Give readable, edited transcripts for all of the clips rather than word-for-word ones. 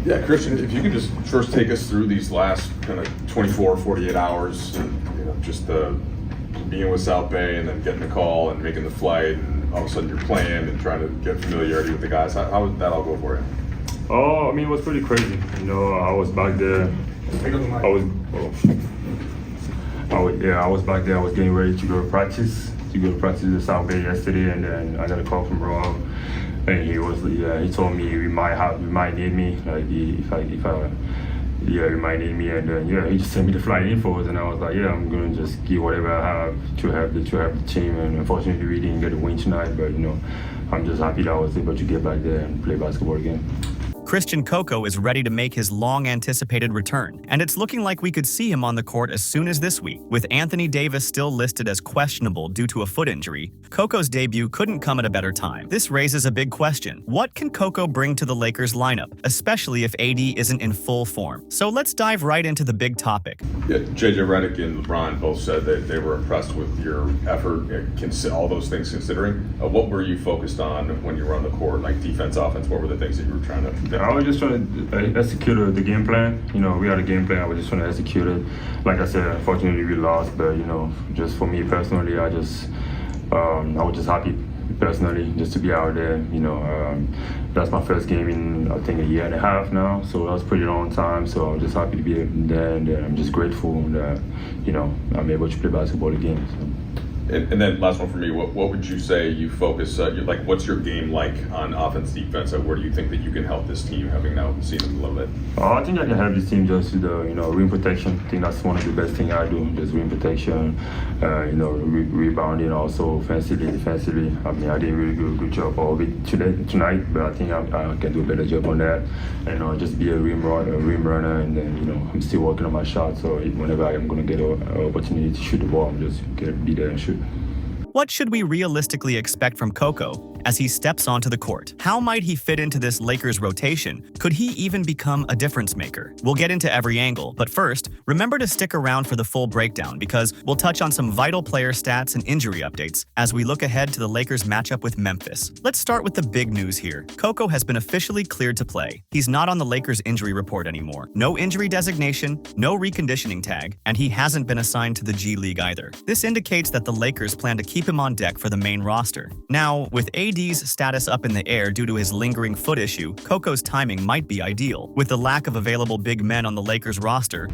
Yeah, Christian, if you could just first take us through these last kind of 24, 48 hours, and just being with South Bay and then getting the call and making the flight, and all of a sudden you're playing and trying to get familiarity with the guys. How did that all go for you? Oh, I mean, it was pretty crazy. I was back there. I was back there. I was getting ready to go to practice. At South Bay yesterday, and then I got a call from Rob, and he told me we might need me, like he might need me, and then he just sent me the flight infos, and I was like, I'm gonna just give whatever I have to have the team, and unfortunately we didn't get a win tonight, but I'm just happy that I was able to get back there and play basketball again. Christian Koko is ready to make his long-anticipated return, and it's looking like we could see him on the court as soon as this week. With Anthony Davis still listed as questionable due to a foot injury, Koko's debut couldn't come at a better time. This raises a big question. What can Koko bring to the Lakers lineup, especially if AD isn't in full form? So let's dive right into the big topic. Yeah, JJ Redick and LeBron both said that they were impressed with your effort, all those things considering. What were you focused on when you were on the court, like defense, offense? What were the things that you were trying to do? I was just trying to execute the game plan. We had a game plan. I was just trying to execute it. Like I said, unfortunately we lost, but just for me personally, I was just happy personally just to be out there. That's my first game in I think a year and a half now, so that was a pretty long time. So I was just happy to be there, and I'm just grateful that I'm able to play basketball again. So. And then last one for me, what would you say you focus, what's your game like on offense, defense? Where do you think that you can help this team, having now seen them a little bit? I think I can help this team just with rim protection. I think that's one of the best things I do, just rim protection, rebounding, also offensively, defensively. I mean, I didn't really do a good job of it tonight, but I think I can do a better job on that. And just be a rim runner, and then I'm still working on my shot. So whenever I'm going to get an opportunity to shoot the ball, I'm just be there and shoot. What should we realistically expect from Koko as he steps onto the court? How might he fit into this Lakers rotation? Could he even become a difference maker? We'll get into every angle, but first, remember to stick around for the full breakdown because we'll touch on some vital player stats and injury updates as we look ahead to the Lakers matchup with Memphis. Let's start with the big news here. Koko has been officially cleared to play. He's not on the Lakers injury report anymore. No injury designation, no reconditioning tag, and he hasn't been assigned to the G League either. This indicates that the Lakers plan to keep him on deck for the main roster. Now, with AD's status up in the air due to his lingering foot issue, Koko's timing might be ideal. With the lack of available big men on the Lakers roster,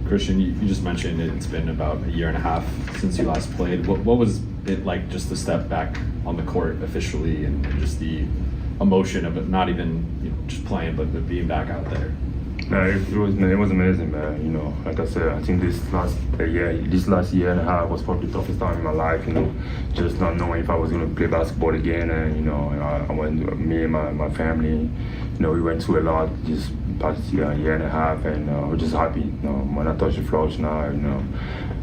Christian, you just mentioned it's been about a year and a half since you last played. What was it like just to step back on the court officially and just the emotion of it, not even just playing, but being back out there? No, it was amazing, man. Like I said, I think this last year and a half was probably the toughest time in my life. Just not knowing if I was going to play basketball again, and I went, me and my family, we went through a lot just past year and a half, and I was just happy. When I touched the floor now,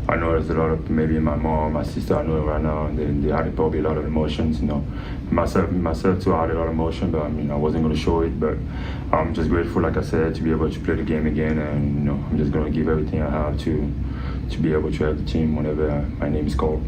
I know there's a lot of, maybe my mom, my sister, I know right now, and they had probably a lot of emotions, Myself too, I had a lot of emotion, but I wasn't going to show it, but I'm just grateful, like I said, to be able to play the game again, and I'm just going to give everything I have to be able to help the team whenever my name is called.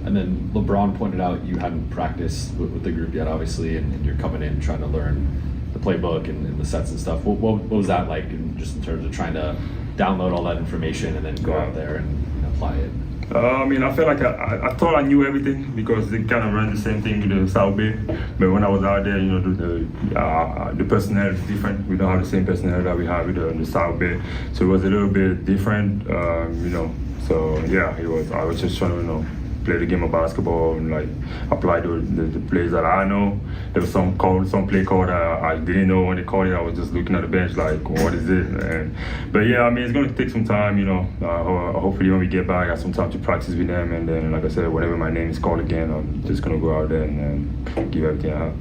And then LeBron pointed out you hadn't practiced with the group yet, obviously, and you're coming in trying to learn the playbook and the sets and stuff. What was that like, just in terms of trying to download all that information and then go out there and apply it? I felt like I thought I knew everything because they kind of run the same thing with the South Bay. But when I was out there, the personnel is different. We don't have the same personnel that we have with the South Bay. So it was a little bit different, So yeah, I was just trying to, play the game of basketball and apply the plays that I know. There was some play call that I didn't know when they called it. I was just looking at the bench what is it? But yeah, it's going to take some time, hopefully when we get back, I have some time to practice with them, and then like I said, whenever my name is called again, I'm just going to go out there and give everything I have.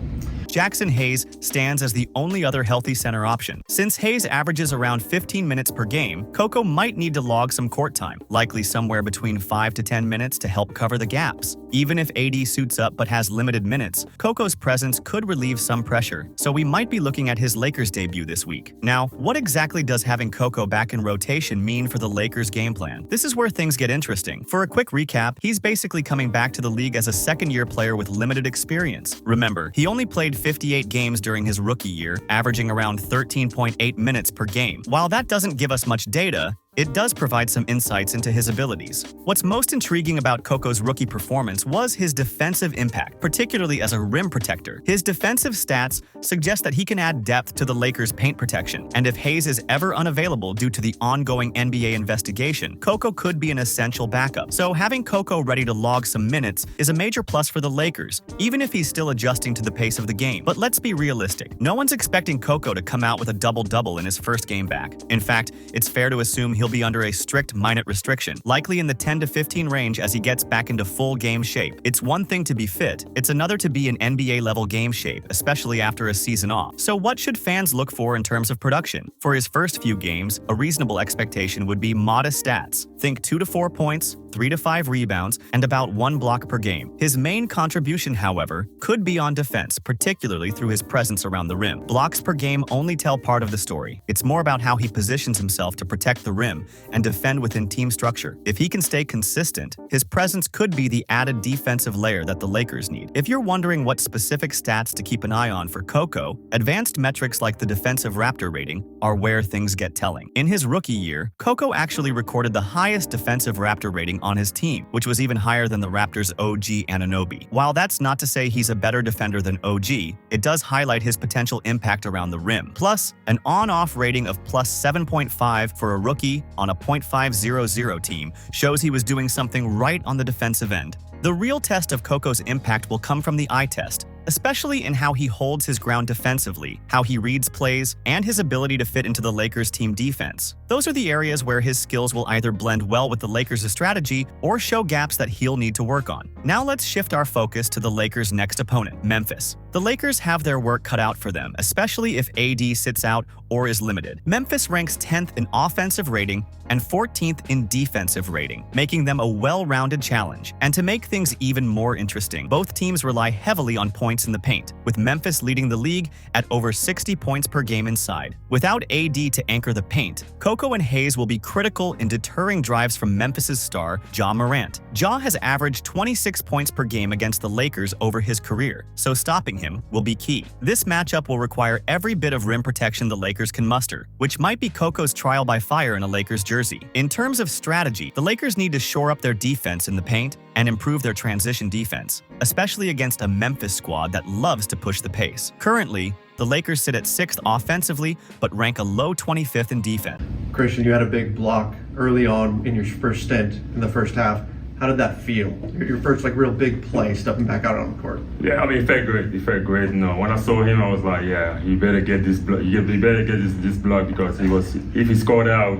Jackson Hayes stands as the only other healthy center option. Since Hayes averages around 15 minutes per game, Koko might need to log some court time, likely somewhere between 5 to 10 minutes to help cover the gaps. Even if AD suits up but has limited minutes, Koko's presence could relieve some pressure, so we might be looking at his Lakers debut this week. Now, what exactly does having Koko back in rotation mean for the Lakers game plan? This is where things get interesting. For a quick recap, he's basically coming back to the league as a second-year player with limited experience. Remember, he only played 58 games during his rookie year, averaging around 13.8 minutes per game. While that doesn't give us much data, it does provide some insights into his abilities. What's most intriguing about Koko's rookie performance was his defensive impact, particularly as a rim protector. His defensive stats suggest that he can add depth to the Lakers' paint protection, and if Hayes is ever unavailable due to the ongoing NBA investigation, Koko could be an essential backup. So having Koko ready to log some minutes is a major plus for the Lakers, even if he's still adjusting to the pace of the game. But let's be realistic. No one's expecting Koko to come out with a double-double in his first game back. In fact, it's fair to assume he'll be under a strict minute restriction, likely in the 10 to 15 range as he gets back into full game shape. It's one thing to be fit, it's another to be in NBA-level game shape, especially after a season off. So what should fans look for in terms of production? For his first few games, a reasonable expectation would be modest stats. Think 2 to 4 points, 3 to 5 rebounds, and about 1 block per game. His main contribution, however, could be on defense, particularly through his presence around the rim. Blocks per game only tell part of the story. It's more about how he positions himself to protect the rim and defend within team structure. If he can stay consistent, his presence could be the added defensive layer that the Lakers need. If you're wondering what specific stats to keep an eye on for Koko, advanced metrics like the defensive Raptor rating are where things get telling. In his rookie year, Koko actually recorded the highest defensive Raptor rating on his team, which was even higher than the Raptors' OG Anunoby. While that's not to say he's a better defender than OG, it does highlight his potential impact around the rim. Plus, an on-off rating of plus 7.5 for a rookie on a .500 team shows he was doing something right on the defensive end. The real test of Koko's impact will come from the eye test, especially in how he holds his ground defensively, how he reads plays, and his ability to fit into the Lakers' team defense. Those are the areas where his skills will either blend well with the Lakers' strategy or show gaps that he'll need to work on. Now let's shift our focus to the Lakers' next opponent, Memphis. The Lakers have their work cut out for them, especially if AD sits out or is limited. Memphis ranks 10th in offensive rating and 14th in defensive rating, making them a well-rounded challenge. And to make things even more interesting, both teams rely heavily on points in the paint, with Memphis leading the league at over 60 points per game inside. Without AD to anchor the paint, Koko and Hayes will be critical in deterring drives from Memphis's star, Ja Morant. Ja has averaged 26 points per game against the Lakers over his career, so stopping him will be key. This matchup will require every bit of rim protection the Lakers can muster, which might be Koko's trial by fire in a Lakers jersey. In terms of strategy, the Lakers need to shore up their defense in the paint and improve their transition defense, especially against a Memphis squad that loves to push the pace. Currently, the Lakers sit at 6th offensively, but rank a low 25th in defense. Christian, you had a big block early on in your first stint in the first half. How did that feel? Your first real big play, stepping back out on the court. Yeah, I mean, it felt great. It felt great. You know, when I saw him, I was like, yeah, you better get this block. You better get this block because if he scored out,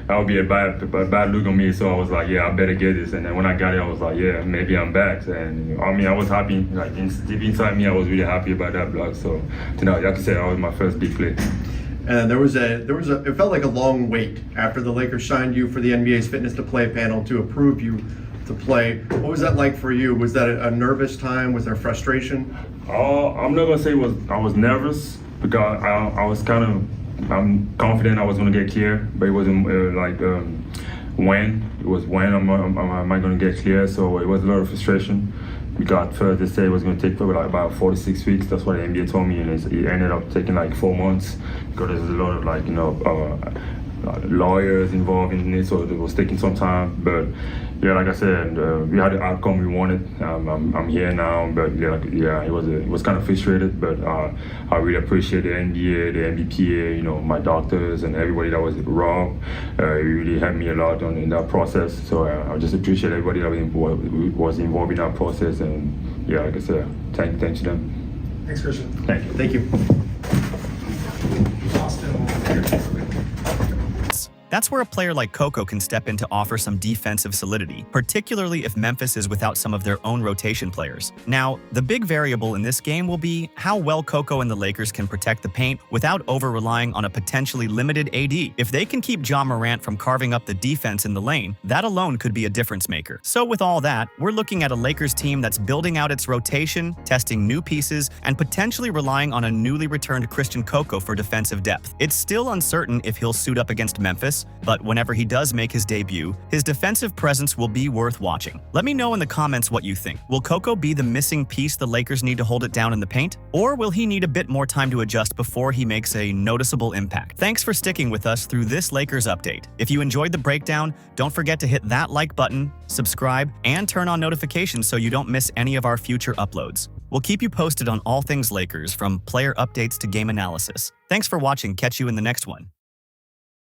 that would be a bad look on me. So I was like, yeah, I better get this. And then when I got it, I was like, yeah, maybe I'm back. And I mean, I was happy. Like deep inside me, I was really happy about that block. So, you know, like I said, that was my first big play. And it felt like a long wait after the Lakers signed you for the NBA's Fitness to Play panel to approve you to play. What was that like for you? Was that a nervous time? Was there frustration? I'm not gonna say I was nervous because I'm confident I was gonna get clear, but it wasn't when. It was when am I gonna get clear? So it was a lot of frustration. We got first, they said it was going to take probably like about 4 to 6 weeks. That's what the NBA told me, and it ended up taking like 4 months because there's a lot of lawyers involved in it, so it was taking some time. But yeah, like I said, we had the outcome we wanted. I'm here now, but it was kind of frustrated. But I really appreciate the NBA, the NBPA, my doctors and everybody that was involved. It really helped me a lot in that process. So I just appreciate everybody that was involved in that process. And yeah, like I said, thanks to them. Thanks, Christian. Thank you. Thank you. That's where a player like Koko can step in to offer some defensive solidity, particularly if Memphis is without some of their own rotation players. Now, the big variable in this game will be how well Koko and the Lakers can protect the paint without over-relying on a potentially limited AD. If they can keep Ja Morant from carving up the defense in the lane, that alone could be a difference maker. So with all that, we're looking at a Lakers team that's building out its rotation, testing new pieces, and potentially relying on a newly returned Christian Koko for defensive depth. It's still uncertain if he'll suit up against Memphis, but whenever he does make his debut, his defensive presence will be worth watching. Let me know in the comments what you think. Will Koko be the missing piece the Lakers need to hold it down in the paint? Or will he need a bit more time to adjust before he makes a noticeable impact? Thanks for sticking with us through this Lakers update. If you enjoyed the breakdown, don't forget to hit that like button, subscribe, and turn on notifications so you don't miss any of our future uploads. We'll keep you posted on all things Lakers, from player updates to game analysis. Thanks for watching. Catch you in the next one.